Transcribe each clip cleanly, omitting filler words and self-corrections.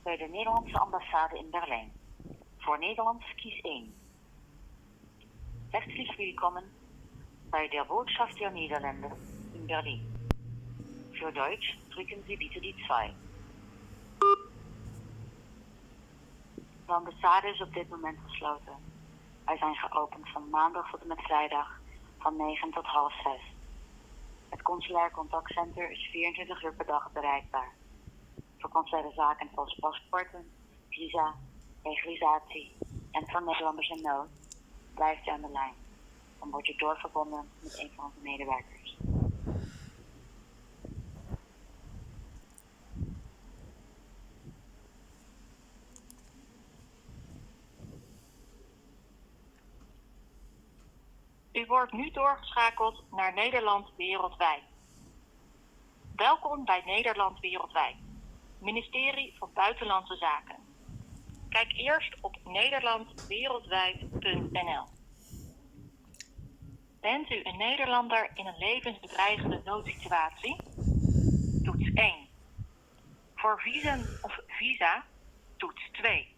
bij de Nederlandse ambassade in Berlijn. Voor Nederlands kies 1. Herzlich willkommen bei der Botschaft der Niederlande in Berlin. Für Deutsch drücken Sie bitte die 2. De ambassade is op dit moment gesloten. Wij zijn geopend van maandag tot en met vrijdag van 9 tot half 6. Het consulair contactcenter is 24 uur per dag bereikbaar. Voor consulaire zaken zoals paspoorten, visa, legalisatie en voor Nederlanders in nood blijft u aan de lijn. Dan wordt u doorverbonden met een van onze medewerkers. U wordt nu doorgeschakeld naar Nederland Wereldwijd. Welkom bij Nederland Wereldwijd, ministerie van Buitenlandse Zaken. Kijk eerst op nederlandwereldwijd.nl. Bent u een Nederlander in een levensbedreigende noodsituatie? Toets 1. Voor visum of visa? Toets 2.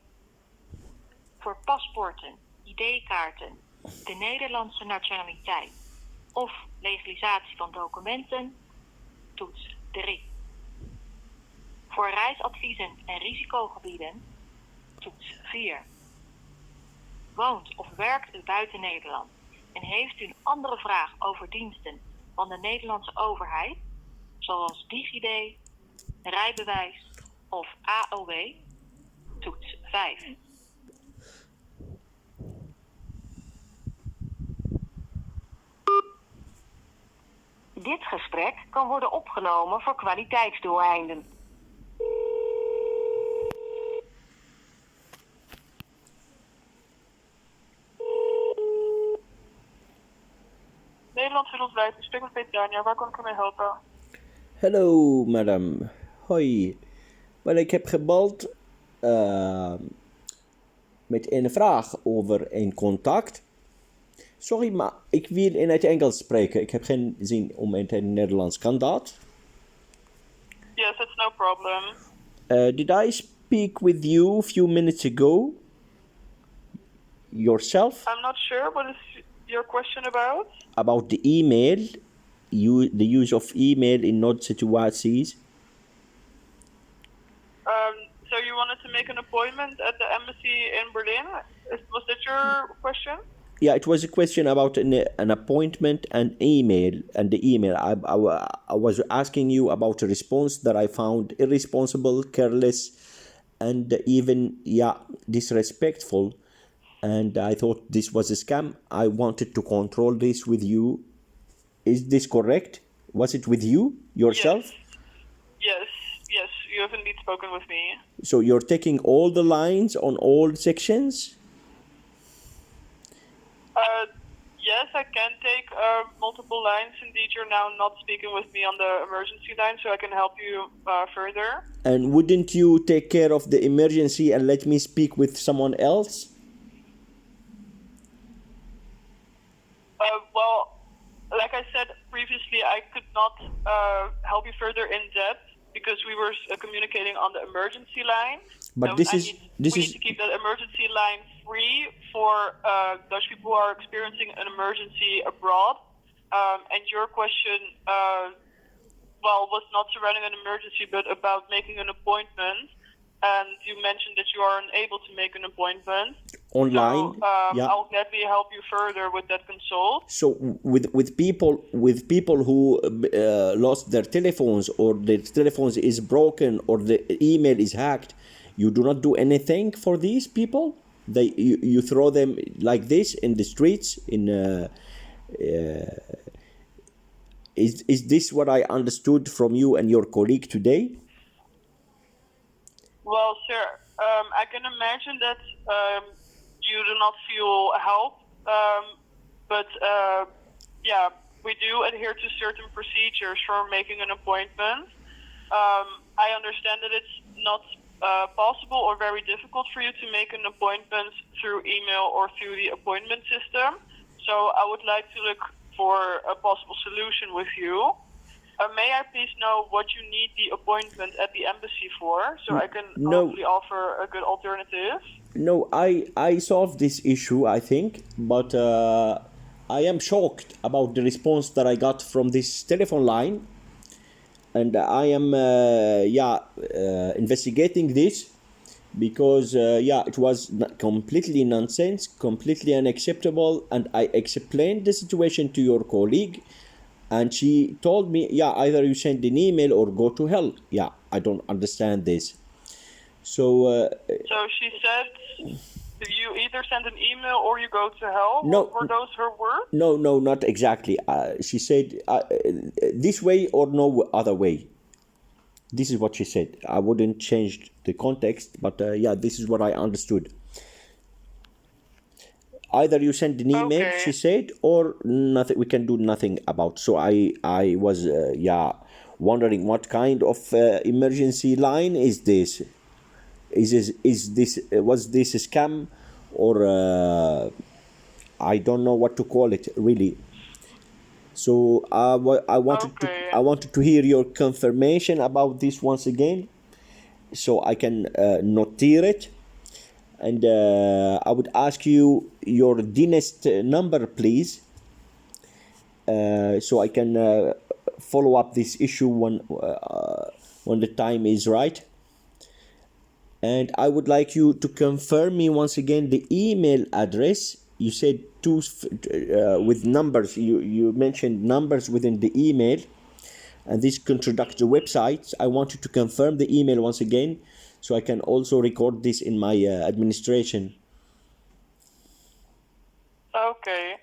Voor paspoorten, ID-kaarten, de Nederlandse nationaliteit of legalisatie van documenten? Toets 3. Voor reisadviezen en risicogebieden? Toets 4. Woont of werkt u buiten Nederland en heeft u een andere vraag over diensten van de Nederlandse overheid, zoals DigiD, rijbewijs of AOW? Toets 5. Dit gesprek kan worden opgenomen voor kwaliteitsdoeleinden. Nederland wereldwijd, ik spreek met Petrania. Waar kan ik u mee helpen? Hallo, madam. Hoi. Wel, ik heb gebeld met een vraag over een contact. Sorry, maar ik wil in het Engels spreken. Ik heb geen zin om in het Nederlands. Kan dat? Yes, that's no problem. Did I speak with you a few minutes ago? Yourself? I'm not sure. What is your question about? About the email, the use of email in node situaties. So you wanted to make an appointment at the embassy in Berlin? Was that your question? Yeah, it was a question about an appointment and email. And the email, I was asking you about a response that I found irresponsible, careless, and even, disrespectful. And I thought this was a scam. I wanted to control this with you. Is this correct? Was it with you, yourself? Yes, you have indeed spoken with me. So you're taking all the lines on all sections? Yes, I can take multiple lines. Indeed, you're now not speaking with me on the emergency line, so I can help you further. And wouldn't you take care of the emergency and let me speak with someone else? Well, like I said previously, I could not help you further in depth because we were communicating on the emergency line. But we need to keep that emergency line free for Dutch people who are experiencing an emergency abroad. And your question, was not surrounding an emergency, but about making an appointment. And you mentioned that you are unable to make an appointment. Online, so, I'll gladly help you further with that consult. So with people who lost their telephones, or their telephones is broken, or the email is hacked, you do not do anything for these people. You throw them like this in the streets. Is this what I understood from you and your colleague today? Well, sir, I can imagine that you do not feel help, but we do adhere to certain procedures for making an appointment. I understand that it's not possible or very difficult for you to make an appointment through email or through the appointment system. So I would like to look for a possible solution with you. may I please know what you need the appointment at the embassy for, so I can No. hopefully offer a good alternative? No, I solved this issue, I think, but I am shocked about the response that I got from this telephone line, and I am investigating this because it was completely nonsense, completely unacceptable, and I explained the situation to your colleague, and she told me, either you send an email or go to hell. I don't understand this. So So she said you either send an email or you go to hell? No. Were those her words? No, not exactly. She said this way or no other way. This is what she said. I wouldn't change the context, but this is what I understood. Either you send an email, Okay. she said, or nothing. We can do nothing about. So I was wondering what kind of emergency line is this? Was this a scam, or I don't know what to call it really. So I wanted to hear your confirmation about this once again, so I can notere it, and I would ask you your DNEST number, please, so I can follow up this issue when the time is right. And I would like you to confirm me once again the email address. You said with numbers. You mentioned numbers within the email, and this contradicts the website. I want you to confirm the email once again, so I can also record this in my administration. Okay.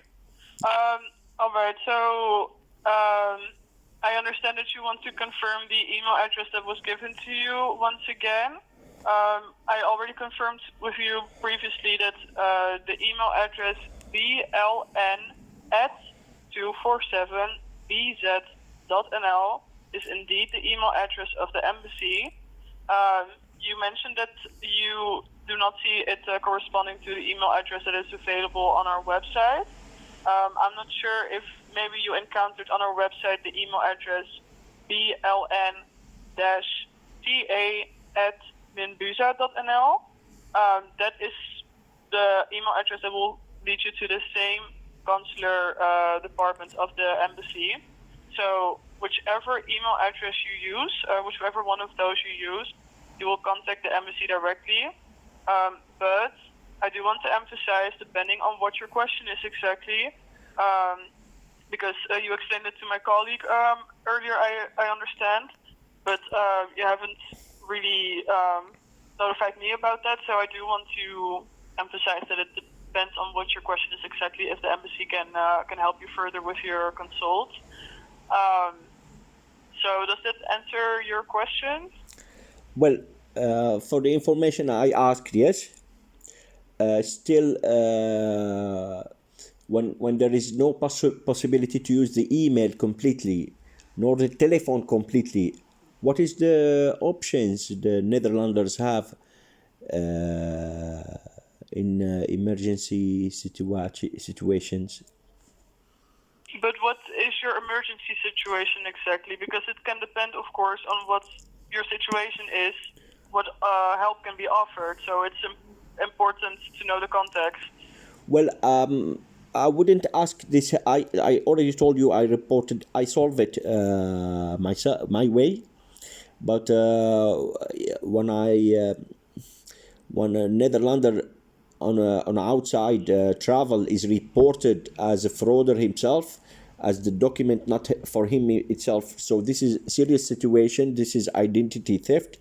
All right. So I understand that you want to confirm the email address that was given to you once again. I already confirmed with you previously that the email address bln@247bz.nl is indeed the email address of the embassy. You mentioned that you do not see it corresponding to the email address that is available on our website. I'm not sure if maybe you encountered on our website the email address bln-ta@minbuza.nl. That is the email address that will lead you to the same consular department of the embassy. So whichever email address you use, whichever one of those you use, you will contact the embassy directly. But I do want to emphasize, depending on what your question is exactly, because you explained it to my colleague earlier, I understand, but you haven't really notified me about that, so I do want to emphasize that it depends on what your question is exactly, if the embassy can help you further with your consult. So does that answer your question? Well, for the information I asked, yes. Still, when there is no possibility to use the email completely, nor the telephone completely, what is the options the Netherlanders have in emergency situations? But what is your emergency situation exactly? Because it can depend, of course, on what your situation is, what help can be offered. So it's important to know the context. Well, I wouldn't ask this. I already told you I solved it my way. But when a Netherlander on outside travel is reported as a frauder himself, as the document not for him itself, so this is a serious situation. This is identity theft,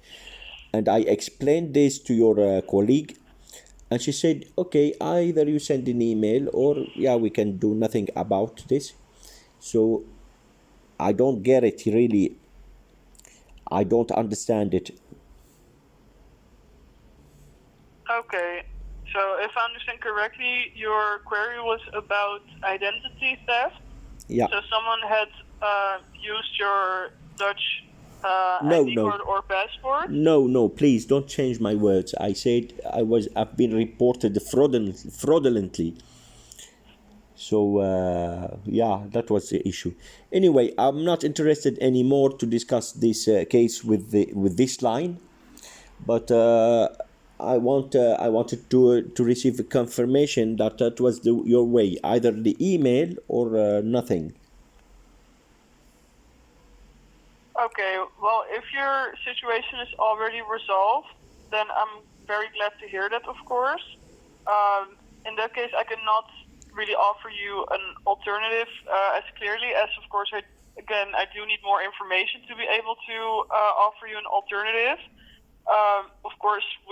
and I explained this to your colleague, and she said, okay, either you send an email or we can do nothing about this. So I don't get it really. I don't understand it. Okay, so if I understand correctly, your query was about identity theft. Yeah. So someone had used your Dutch ID card or passport? No, please don't change my words. I said I've been reported fraudulently. So yeah, that was the issue. Anyway, I'm not interested anymore to discuss this case with this line, but I wanted to receive a confirmation that that was your way, either the email or nothing. Okay, well, if your situation is already resolved, then I'm very glad to hear that, of course. In that case, I cannot really offer you an alternative as clearly as, of course, I do need more information to be able to offer you an alternative. Of course,